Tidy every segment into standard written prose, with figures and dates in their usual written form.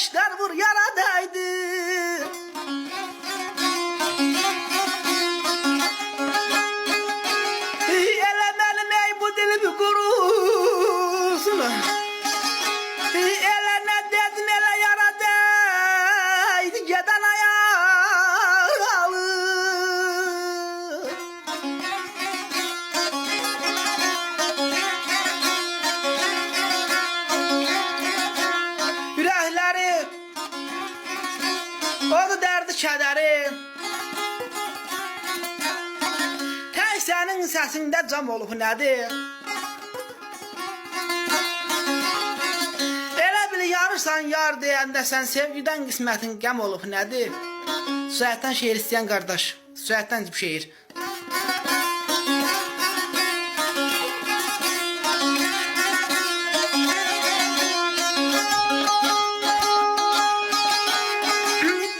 kaşlar vur yaradaydı. Elemelim ey bu dilimi kurusun. Ele ne dedin ele yaradaydı geden ayağı. Yürekleri oldu derdi kədəri. Tək sənin səsində cam olub nədir? Elə bil yarırsan yar deyəndə sən sevgidən qismətin qəm olub nədir? Sühətdən şeir istəyən qardaş, sühətdən bir şeir.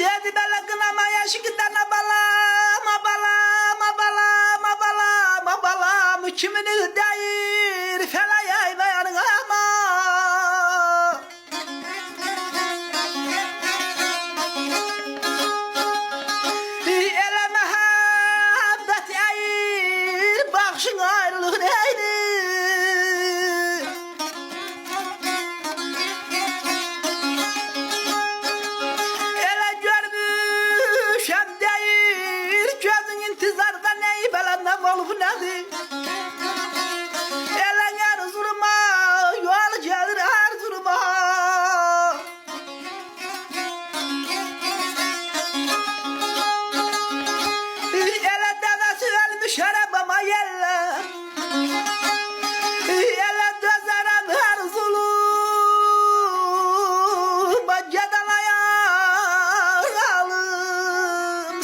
Dedi belə qınama yaşıqdan abalam, abalam, abalam, abalam, abalam. Kimini deyir fələyək dayanın ama. Elə məhəbbət əyir, baxışın ayrılıq neydi? Elə görmüşəm deyir, gözün intizarda neyi bələndəm olub nədir? Elə ərzuruma, yol gəlir ərzuruma. Elə dəvəsi ölmüş arabama yəllə. Elə dözərəm hər zuluma. Gedən ayağım,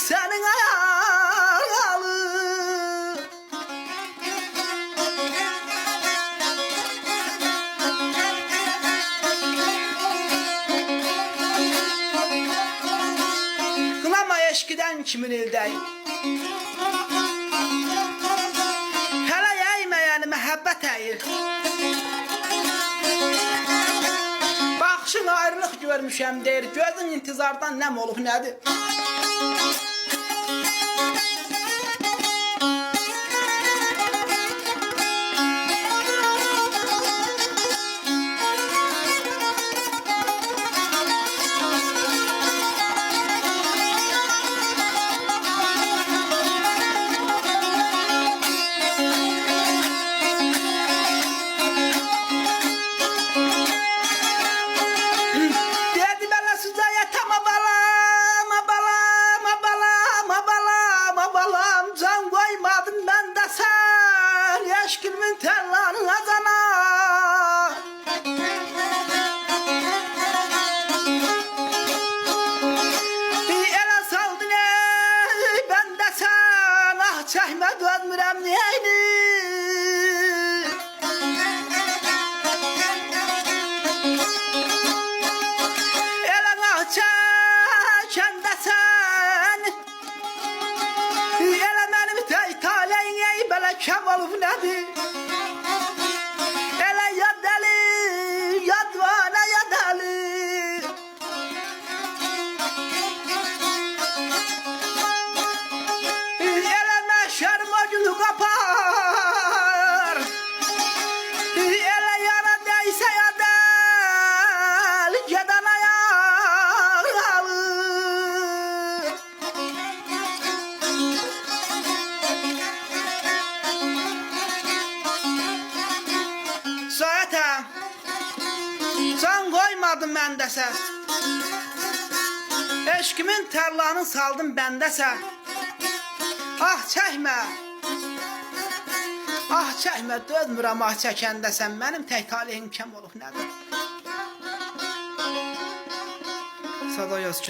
sənin ayağım. Qınama eşkidən kimin ildəy? Hələ əyməyən məhəbbət əyir. Baxışın ayrılıq görmüşəm deyir, gözün intizardan nəm olub nədir? Dedi belə süzəyə tam abalam, abalam, abalam, abalam, abalam. Can qoymadım mən də sən, eşkimin tərlanına cana. Elə saldın ey bəndə sən, ah çəkmə dönmürəm neyini. Elə ah çəkəndə sən, elə mənim tək taleyin ey belə kəm olub nədir? Elə yad dəli, yad vana, yad dəli. Elə məşərim o günü qapar. Elə yara dəysə yadəl, gedən ayağı. Soyata, can qoymadım məndə sən. Eşkimin tərlanı saldım bəndə sən. Ah çəkmə, ah çəkmə, dözmürəm ah çəkəndə sən. Mənim tək talihim kəm olub nədir? Sada yaz ki.